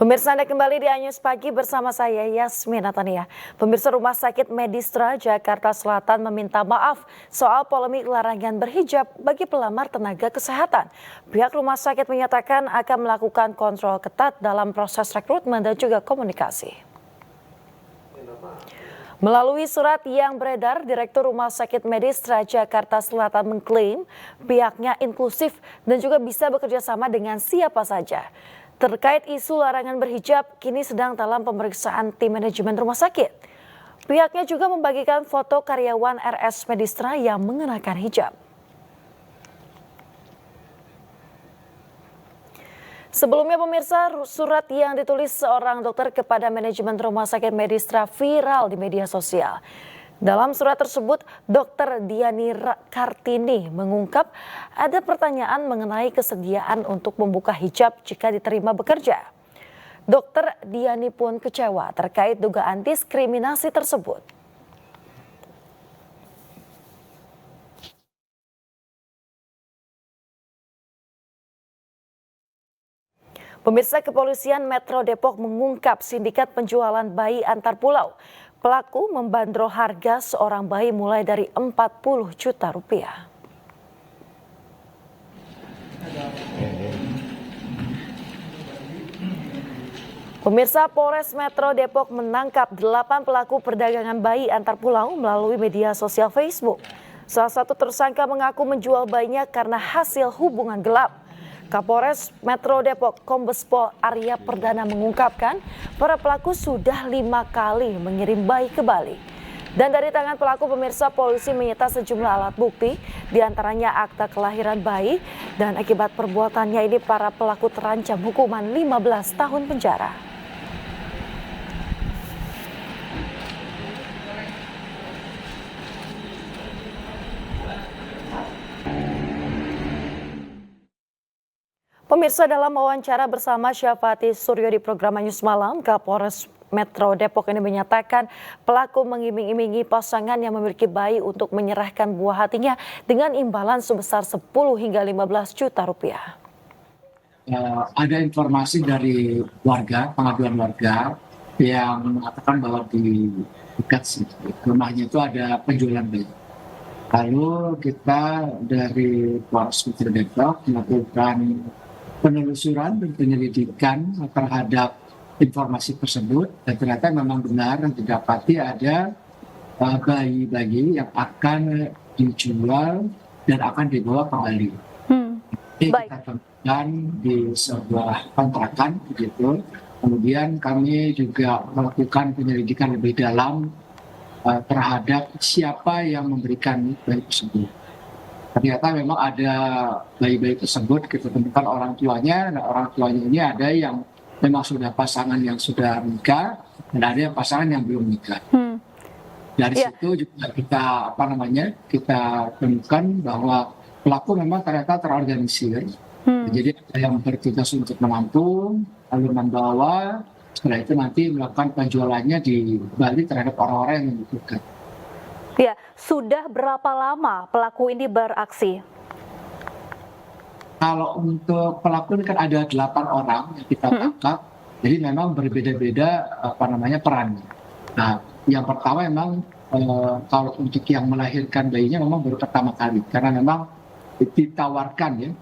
Pemirsa, Anda kembali di Anyus Pagi bersama saya Yasmin Natania. Pemirsa, Rumah Sakit Medistra Jakarta Selatan meminta maaf soal polemik larangan berhijab bagi pelamar tenaga kesehatan. Pihak rumah sakit menyatakan akan melakukan kontrol ketat dalam proses rekrutmen dan juga komunikasi. Melalui surat yang beredar, Direktur Rumah Sakit Medistra Jakarta Selatan mengklaim pihaknya inklusif dan juga bisa bekerja sama dengan siapa saja. Terkait isu larangan berhijab, kini sedang dalam pemeriksaan tim manajemen rumah sakit. Pihaknya juga membagikan foto karyawan RS Medistra yang mengenakan hijab. Sebelumnya pemirsa, surat yang ditulis seorang dokter kepada manajemen rumah sakit Medistra viral di media sosial. Dalam surat tersebut, Dr. Diani Kartini mengungkap ada pertanyaan mengenai kesediaan untuk membuka hijab jika diterima bekerja. Dr. Diani pun kecewa terkait dugaan diskriminasi tersebut. Pemirsa, Kepolisian Metro Depok mengungkap sindikat penjualan bayi antar pulau. Pelaku membandrol harga seorang bayi mulai dari 40 juta rupiah. Pemirsa, Polres Metro Depok menangkap 8 pelaku perdagangan bayi antar pulau melalui media sosial Facebook. Salah satu tersangka mengaku menjual bayinya karena hasil hubungan gelap. Kapolres Metro Depok Kombes Pol Arya Perdana mengungkapkan para pelaku sudah 5 kali mengirim bayi ke Bali. Dan dari tangan pelaku, pemirsa, polisi menyita sejumlah alat bukti, diantaranya akta kelahiran bayi, dan akibat perbuatannya ini para pelaku terancam hukuman 15 tahun penjara. Pemirsa, dalam wawancara bersama Syafati Suryo di program Anyus Malam, Kapolres Metro Depok ini menyatakan pelaku mengiming-imingi pasangan yang memiliki bayi untuk menyerahkan buah hatinya dengan imbalan sebesar 10 hingga 15 juta rupiah. Ada informasi dari warga, pengaduan warga yang mengatakan bahwa di dekat rumahnya itu ada penjualan bayi. Lalu kita dari Polres Metro Depok melakukan penelusuran dan penyelidikan terhadap informasi tersebut, dan ternyata memang benar yang didapati ada bayi-bayi yang akan dijual dan akan dibawa ke Bali. Ini kita temukan di sebuah kontrakan begitu. Kemudian kami juga melakukan penyelidikan lebih dalam terhadap siapa yang memberikan bayi tersebut. Ternyata memang ada bayi-bayi tersebut kita temukan orang tuanya. Nah, orang tuanya ini ada yang memang sudah pasangan yang sudah nikah dan ada yang pasangan yang belum nikah. Dari situ juga kita kita temukan bahwa pelaku memang ternyata terorganisir. Jadi ada yang bertugas untuk menampung, lalu membawa, setelah itu nanti melakukan penjualannya di Bali terhadap orang-orang yang membutuhkan. Ya, sudah berapa lama pelaku ini beraksi? Kalau untuk pelaku ini kan ada 8 orang yang kita tangkap, jadi memang berbeda-beda perannya. Nah, yang pertama memang kalau untuk yang melahirkan bayinya memang baru pertama kali, karena memang ditawarkan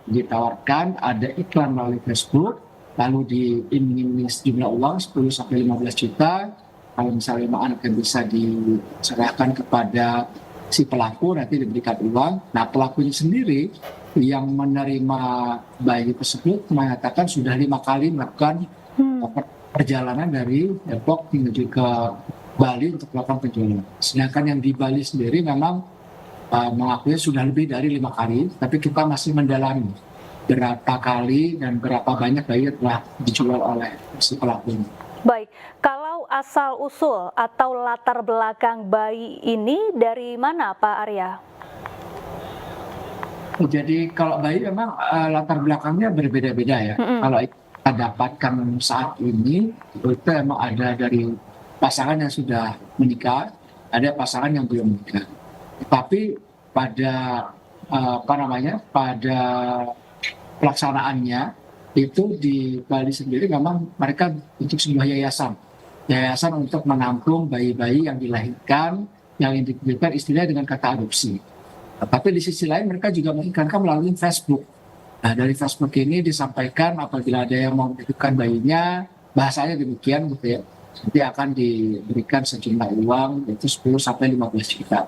ada iklan melalui Facebook, lalu diiming-imingi sejumlah uang 10 sampai 15 juta. Kalau misalnya memang anaknya bisa diserahkan kepada si pelaku, nanti diberikan uang. Nah, pelakunya sendiri yang menerima bayi tersebut mengatakan sudah 5 kali melakukan perjalanan dari Depok menuju ke Bali untuk melakukan penjualan. Sedangkan yang di Bali sendiri memang mengakui sudah lebih dari 5 kali, tapi kita masih mendalami berapa kali dan berapa banyak bayi yang telah dijual oleh si pelaku. Baik, kalau asal-usul atau latar belakang bayi ini dari mana Pak Arya? Jadi kalau bayi memang latar belakangnya berbeda-beda ya. Kalau kita dapatkan saat ini, itu memang ada dari pasangan yang sudah menikah, ada pasangan yang belum menikah. Tapi pada pada pelaksanaannya itu di Bali sendiri memang mereka bentuk sebuah yayasan untuk menampung bayi-bayi yang dilahirkan, yang diberikan istilahnya dengan kata adopsi. Tapi di sisi lain mereka juga mengiklankan melalui Facebook. Nah, dari Facebook ini disampaikan apabila ada yang mau menitipkan bayinya, bahasanya demikian gitu ya, nanti akan diberikan sejumlah uang, yaitu 10-15 juta.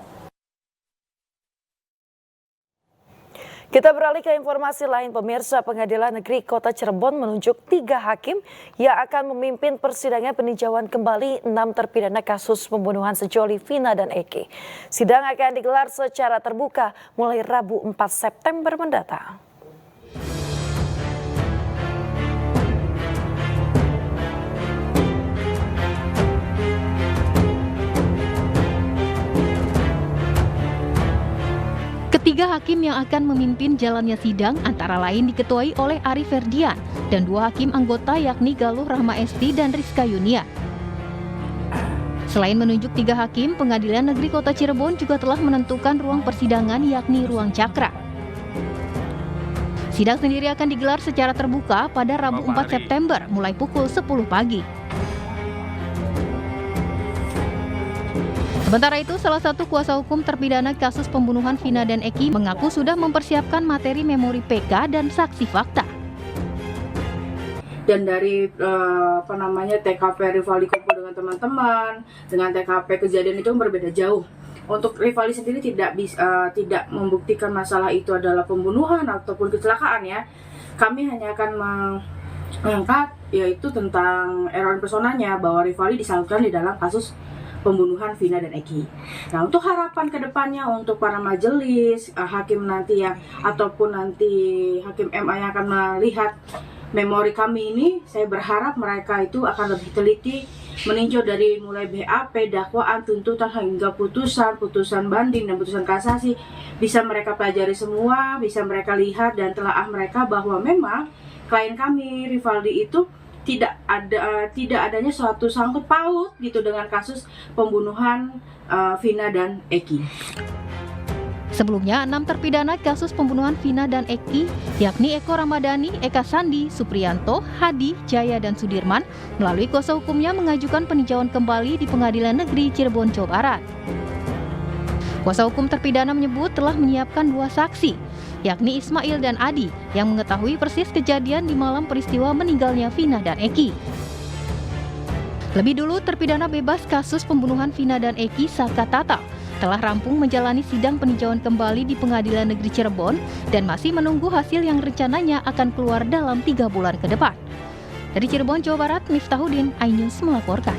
Kita beralih ke informasi lain, pemirsa. Pengadilan Negeri Kota Cirebon menunjuk 3 hakim yang akan memimpin persidangan peninjauan kembali 6 terpidana kasus pembunuhan sejoli Vina dan Eki. Sidang akan digelar secara terbuka mulai Rabu 4 September mendatang. Ketiga hakim yang akan memimpin jalannya sidang antara lain diketuai oleh Ari Ferdian dan 2 hakim anggota yakni Galuh Rahma Esti dan Rizka Yunia. Selain menunjuk 3 hakim, Pengadilan Negeri Kota Cirebon juga telah menentukan ruang persidangan yakni ruang cakra. Sidang sendiri akan digelar secara terbuka pada Rabu 4 September mulai pukul 10 pagi. Sementara itu, salah satu kuasa hukum terpidana kasus pembunuhan Vina dan Eki mengaku sudah mempersiapkan materi memori PK dan saksi fakta. Dan dari TKP Rivaldi kumpul dengan teman-teman, dengan TKP kejadian itu berbeda jauh. Untuk Rivaldi sendiri tidak membuktikan masalah itu adalah pembunuhan ataupun kecelakaan ya. Kami hanya akan mengangkat yaitu tentang error personanya bahwa Rivaldi disalurkan di dalam kasus pembunuhan Vina dan Eki. Nah, untuk harapan kedepannya untuk para majelis, hakim nanti ataupun nanti hakim MA yang akan melihat memori kami ini, saya berharap mereka itu akan lebih teliti meninjau dari mulai BAP, dakwaan, tuntutan hingga putusan banding dan putusan kasasi, bisa mereka pelajari semua, bisa mereka lihat dan telaah mereka bahwa memang klien kami Rivaldi itu tidak adanya suatu sangkut paut gitu dengan kasus pembunuhan Vina dan Eki. Sebelumnya, 6 terpidana kasus pembunuhan Vina dan Eki, yakni Eko Ramadhani, Eka Sandi, Supriyanto, Hadi, Jaya, dan Sudirman, melalui kuasa hukumnya mengajukan peninjauan kembali di Pengadilan Negeri Cirebon, Jawa Barat. Kuasa hukum terpidana menyebut telah menyiapkan 2 saksi, yakni Ismail dan Adi, yang mengetahui persis kejadian di malam peristiwa meninggalnya Vina dan Eki. Lebih dulu, terpidana bebas kasus pembunuhan Vina dan Eki, Saka Tatal, telah rampung menjalani sidang peninjauan kembali di Pengadilan Negeri Cirebon dan masih menunggu hasil yang rencananya akan keluar dalam 3 bulan ke depan. Dari Cirebon, Jawa Barat, Miftahudin, iNews melaporkan.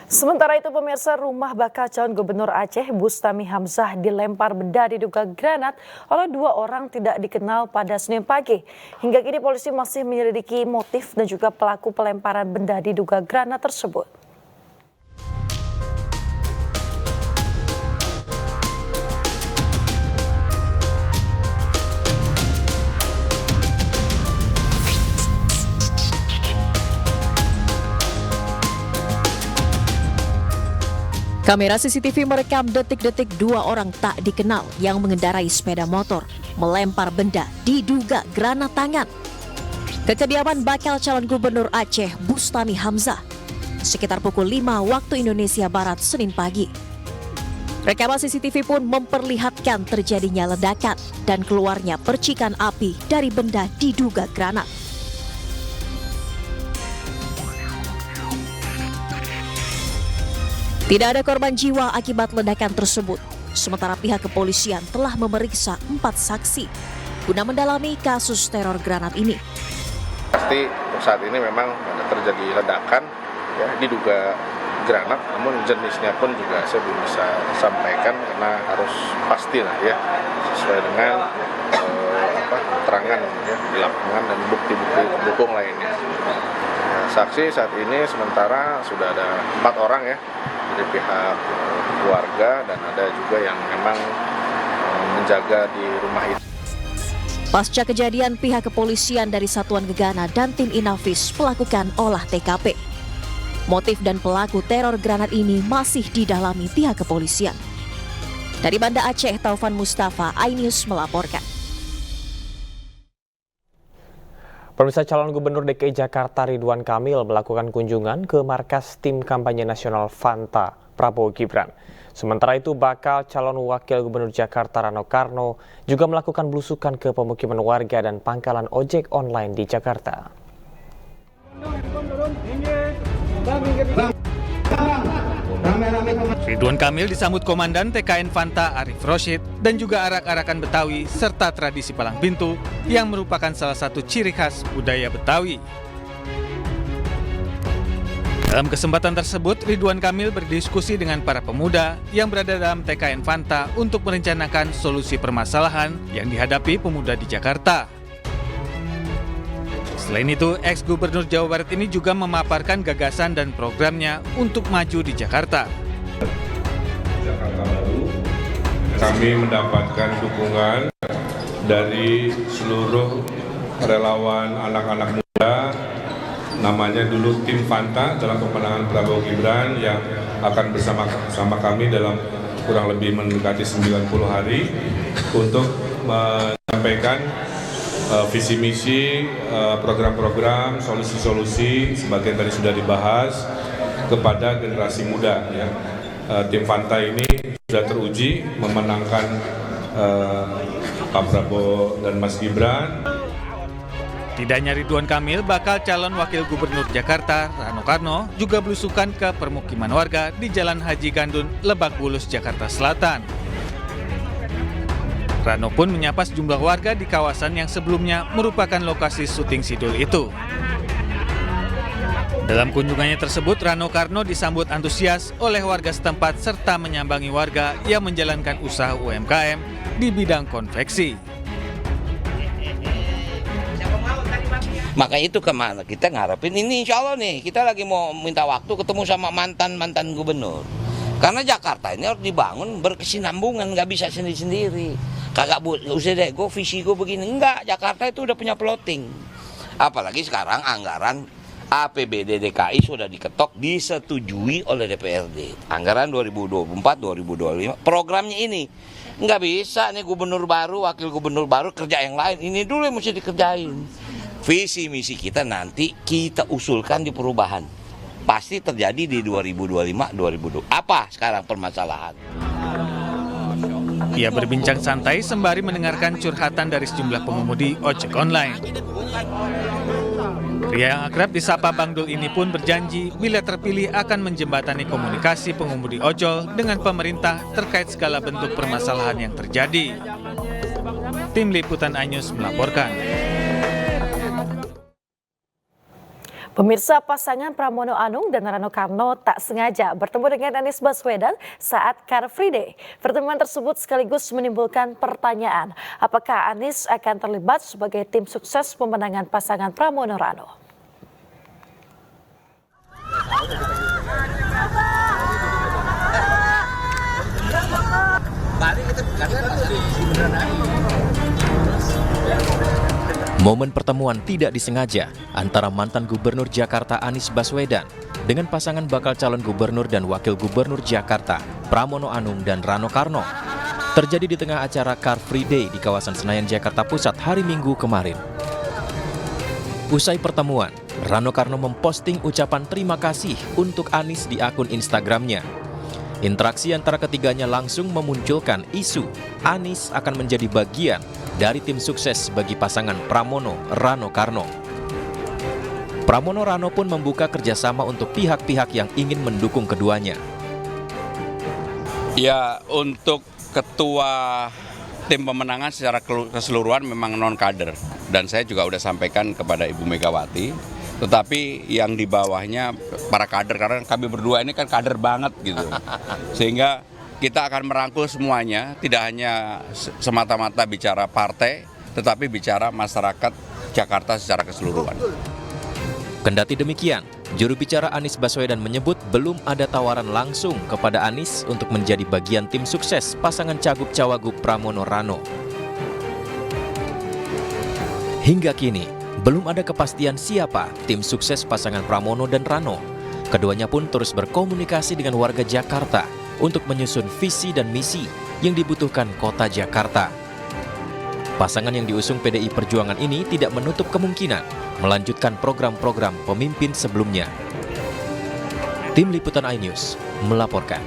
Sementara itu, pemirsa, rumah bakal calon Gubernur Aceh Bustami Hamzah dilempar benda diduga granat oleh 2 orang tidak dikenal pada Senin pagi. Hingga kini polisi masih menyelidiki motif dan juga pelaku pelemparan benda diduga granat tersebut. Kamera CCTV merekam detik-detik 2 orang tak dikenal yang mengendarai sepeda motor melempar benda diduga granat tangan ke kediaman bakal calon Gubernur Aceh Bustami Hamzah sekitar pukul 5 waktu Indonesia Barat Senin pagi. Rekaman CCTV pun memperlihatkan terjadinya ledakan dan keluarnya percikan api dari benda diduga granat. Tidak ada korban jiwa akibat ledakan tersebut, sementara pihak kepolisian telah memeriksa 4 saksi guna mendalami kasus teror granat ini. Pasti saat ini memang terjadi ledakan, ya, diduga granat, namun jenisnya pun juga saya belum bisa sampaikan karena harus pasti lah ya, sesuai dengan keterangan ya, di lapangan dan bukti-bukti pendukung lainnya. Saksi saat ini sementara sudah ada 4 orang ya, dari pihak keluarga dan ada juga yang memang menjaga di rumah itu. Pasca kejadian, pihak kepolisian dari Satuan Gegana dan tim Inafis melakukan olah TKP. Motif dan pelaku teror granat ini masih didalami pihak kepolisian. Dari Banda Aceh, Taufan Mustafa, iNews melaporkan. Pemirsa, calon Gubernur DKI Jakarta Ridwan Kamil melakukan kunjungan ke markas tim kampanye nasional Fanta Prabowo Gibran. Sementara itu, bakal calon Wakil Gubernur Jakarta Rano Karno juga melakukan belusukan ke pemukiman warga dan pangkalan ojek online di Jakarta. Ridwan Kamil disambut Komandan TKN Fanta Arif Roshid dan juga arak-arakan Betawi serta tradisi palang pintu yang merupakan salah satu ciri khas budaya Betawi. Dalam kesempatan tersebut, Ridwan Kamil berdiskusi dengan para pemuda yang berada dalam TKN Fanta untuk merencanakan solusi permasalahan yang dihadapi pemuda di Jakarta. Selain itu, ex-Gubernur Jawa Barat ini juga memaparkan gagasan dan programnya untuk maju di Jakarta. Jakarta Baru, kami mendapatkan dukungan dari seluruh relawan anak-anak muda, namanya dulu tim Fanta dalam pemenangan Prabowo Gibran yang akan bersama kami dalam kurang lebih mendekati 90 hari untuk menyampaikan visi misi, program-program, solusi-solusi sebagian tadi sudah dibahas kepada generasi muda. Ya. Tim Fanta ini sudah teruji memenangkan Pak Prabowo dan Mas Gibran. Tidak hanya Ridwan Kamil, bakal calon Wakil Gubernur Jakarta Rano Karno juga belusukan ke permukiman warga di Jalan Haji Gandun, Lebak Bulus, Jakarta Selatan. Rano pun menyapa sejumlah warga di kawasan yang sebelumnya merupakan lokasi syuting Sidul itu. Dalam kunjungannya tersebut, Rano Karno disambut antusias oleh warga setempat serta menyambangi warga yang menjalankan usaha UMKM di bidang konveksi. Makanya itu kemana kita ngarepin ini, insya Allah nih kita lagi mau minta waktu ketemu sama mantan gubernur. Karena Jakarta ini harus dibangun berkesinambungan, nggak bisa sendiri-sendiri. Kagak usah deh, visi gue begini. Enggak, Jakarta itu udah punya plotting. Apalagi sekarang anggaran APBD DKI sudah diketok, disetujui oleh DPRD. Anggaran 2024-2025, programnya ini. Nggak bisa nih gubernur baru, wakil gubernur baru kerja yang lain. Ini dulu yang mesti dikerjain. Visi misi kita nanti kita usulkan di perubahan. Pasti terjadi di 2025-2020. Apa sekarang permasalahan? Ia berbincang santai sembari mendengarkan curhatan dari sejumlah pengemudi ojek online. Pria yang akrab disapa Bang Dul ini pun berjanji bila terpilih akan menjembatani komunikasi pengemudi ojol dengan pemerintah terkait segala bentuk permasalahan yang terjadi. Tim Liputan iNews melaporkan. Pemirsa, pasangan Pramono Anung dan Rano Karno tak sengaja bertemu dengan Anies Baswedan saat Car Free Day. Pertemuan tersebut sekaligus menimbulkan pertanyaan, apakah Anies akan terlibat sebagai tim sukses pemenangan pasangan Pramono Rano. Momen pertemuan tidak disengaja antara mantan Gubernur Jakarta Anies Baswedan dengan pasangan bakal calon gubernur dan wakil gubernur Jakarta Pramono Anung dan Rano Karno terjadi di tengah acara Car Free Day di kawasan Senayan, Jakarta Pusat hari Minggu kemarin. Usai pertemuan, Rano Karno memposting ucapan terima kasih untuk Anies di akun Instagramnya. Interaksi antara ketiganya langsung memunculkan isu Anies akan menjadi bagian dari tim sukses bagi pasangan Pramono Rano Karno. Pramono Rano pun membuka kerjasama untuk pihak-pihak yang ingin mendukung keduanya. Ya, untuk ketua tim pemenangan secara keseluruhan memang non-kader. Dan saya juga sudah sampaikan kepada Ibu Megawati. Tetapi yang di bawahnya para kader, karena kami berdua ini kan kader banget gitu. Sehingga kita akan merangkul semuanya, tidak hanya semata-mata bicara partai, tetapi bicara masyarakat Jakarta secara keseluruhan. Kendati demikian, juru bicara Anies Baswedan menyebut belum ada tawaran langsung kepada Anies untuk menjadi bagian tim sukses pasangan Cagup-Cawagup Pramono Rano. Hingga kini, belum ada kepastian siapa tim sukses pasangan Pramono dan Rano. Keduanya pun terus berkomunikasi dengan warga Jakarta untuk menyusun visi dan misi yang dibutuhkan kota Jakarta. Pasangan yang diusung PDI Perjuangan ini tidak menutup kemungkinan melanjutkan program-program pemimpin sebelumnya. Tim Liputan iNews melaporkan.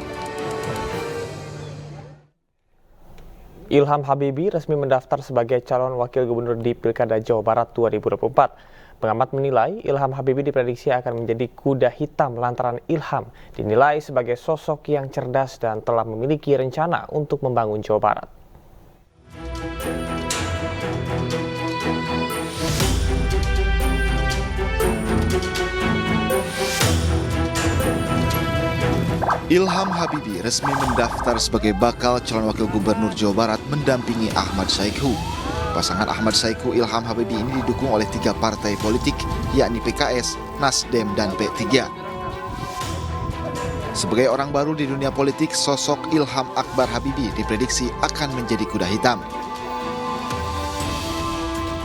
Ilham Habibie resmi mendaftar sebagai calon wakil gubernur di Pilkada Jawa Barat 2024. Pengamat menilai Ilham Habibie diprediksi akan menjadi kuda hitam lantaran Ilham dinilai sebagai sosok yang cerdas dan telah memiliki rencana untuk membangun Jawa Barat. Ilham Habibie resmi mendaftar sebagai bakal calon wakil gubernur Jawa Barat mendampingi Ahmad Saiku. Pasangan Ahmad Saiku Ilham Habibie ini didukung oleh 3 partai politik, yakni PKS, Nasdem, dan P3. Sebagai orang baru di dunia politik, sosok Ilham Akbar Habibie diprediksi akan menjadi kuda hitam.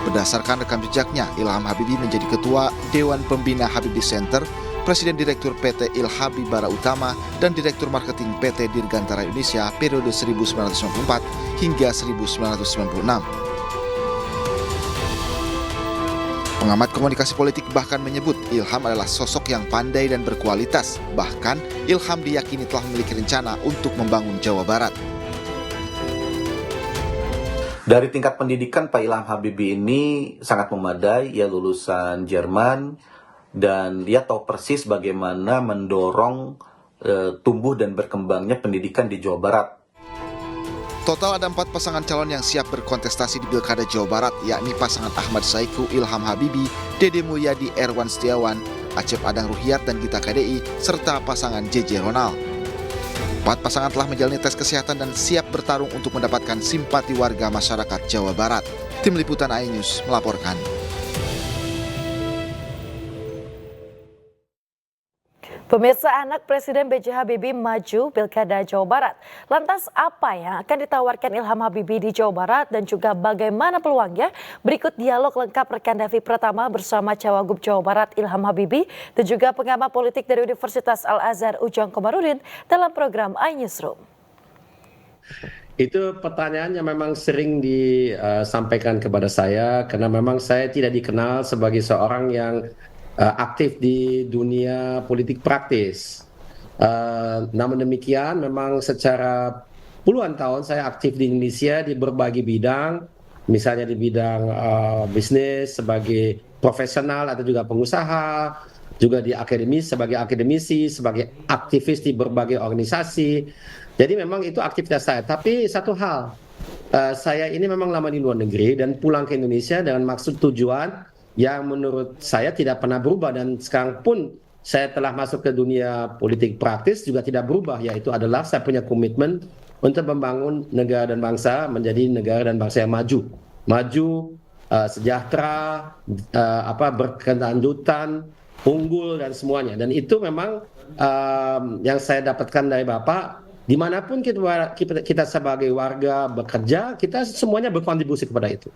Berdasarkan rekam jejaknya, Ilham Habibie menjadi ketua Dewan Pembina Habibie Center, Presiden Direktur PT Ilhabib Bara Utama, dan Direktur Marketing PT Dirgantara Indonesia periode 1994 hingga 1996. Pengamat komunikasi politik bahkan menyebut Ilham adalah sosok yang pandai dan berkualitas. Bahkan Ilham diyakini telah memiliki rencana untuk membangun Jawa Barat. Dari tingkat pendidikan, Pak Ilham Habibie ini sangat memadai, ia lulusan Jerman, dan dia tahu persis bagaimana mendorong tumbuh dan berkembangnya pendidikan di Jawa Barat. Total ada 4 pasangan calon yang siap berkontestasi di Pilkada Jawa Barat, yakni pasangan Ahmad Saiku Ilham Habibie, Dede Mulyadi Erwan Setiawan, Acep Adang Ruhyat dan Gita KDI, serta pasangan JJ Ronald. 4 pasangan telah menjalani tes kesehatan dan siap bertarung untuk mendapatkan simpati warga masyarakat Jawa Barat. Tim Liputan iNews melaporkan. Pemirsa, anak Presiden B.J. Habibie maju Pilkada Jawa Barat. Lantas apa yang akan ditawarkan Ilham Habibie di Jawa Barat dan juga bagaimana peluangnya? Berikut dialog lengkap rekan Davi Pratama bersama Cawagup Jawa Barat Ilham Habibie dan juga pengamat politik dari Universitas Al-Azhar Ujang Komarudin dalam program iNewsroom. Itu pertanyaan yang memang sering disampaikan kepada saya karena memang saya tidak dikenal sebagai seorang yang aktif di dunia politik praktis. Namun demikian, memang secara puluhan tahun saya aktif di Indonesia di berbagai bidang, misalnya di bidang bisnis sebagai profesional atau juga pengusaha, juga di sebagai akademisi, sebagai aktivis di berbagai organisasi. Jadi memang itu aktivitas saya. Tapi satu hal, saya ini memang lama di luar negeri dan pulang ke Indonesia dengan maksud tujuan yang menurut saya tidak pernah berubah, dan sekarang pun saya telah masuk ke dunia politik praktis juga tidak berubah, yaitu adalah saya punya komitmen untuk membangun negara dan bangsa menjadi negara dan bangsa yang maju, sejahtera, berkelanjutan, unggul dan semuanya. Dan itu memang yang saya dapatkan dari Bapak. Dimanapun kita sebagai warga bekerja, kita semuanya berkontribusi kepada itu.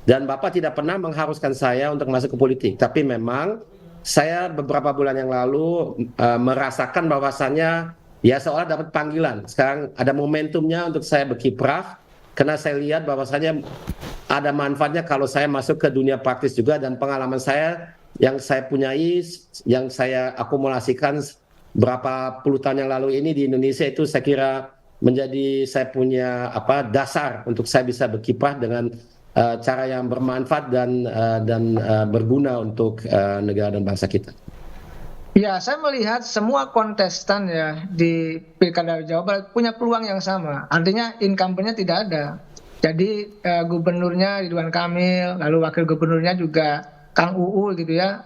Dan Bapak tidak pernah mengharuskan saya untuk masuk ke politik. Tapi memang saya beberapa bulan yang lalu merasakan bahwasannya ya seolah dapat panggilan. Sekarang ada momentumnya untuk saya berkiprah. Karena saya lihat bahwasannya ada manfaatnya kalau saya masuk ke dunia praktis juga. Dan pengalaman saya yang saya punyai, yang saya akumulasikan berapa puluh tahun yang lalu ini di Indonesia, itu saya kira menjadi saya punya dasar untuk saya bisa berkiprah dengan cara yang bermanfaat dan berguna untuk negara dan bangsa kita. Ya, saya melihat semua kontestan ya di Pilkada Jawa Barat punya peluang yang sama. Artinya incumbent-nya tidak ada. Jadi gubernurnya Ridwan Kamil, lalu wakil gubernurnya juga Kang UU gitu ya,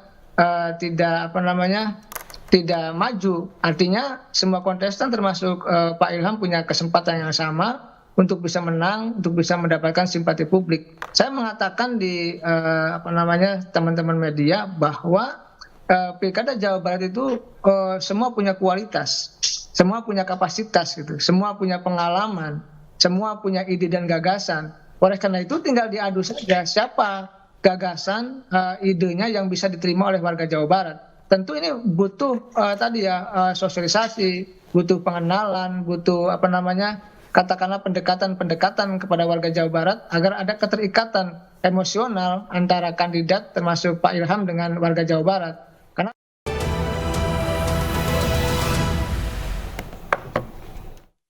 tidak maju. Artinya semua kontestan termasuk Pak Ilham punya kesempatan yang sama untuk bisa menang, untuk bisa mendapatkan simpati publik. Saya mengatakan di teman-teman media bahwa Pilkada Jawa Barat itu semua punya kualitas, semua punya kapasitas gitu, semua punya pengalaman, semua punya ide dan gagasan. Oleh karena itu tinggal diadu saja siapa gagasan, idenya yang bisa diterima oleh warga Jawa Barat. Tentu ini butuh sosialisasi, butuh pengenalan, butuh katakanlah pendekatan-pendekatan kepada warga Jawa Barat agar ada keterikatan emosional antara kandidat termasuk Pak Ilham dengan warga Jawa Barat.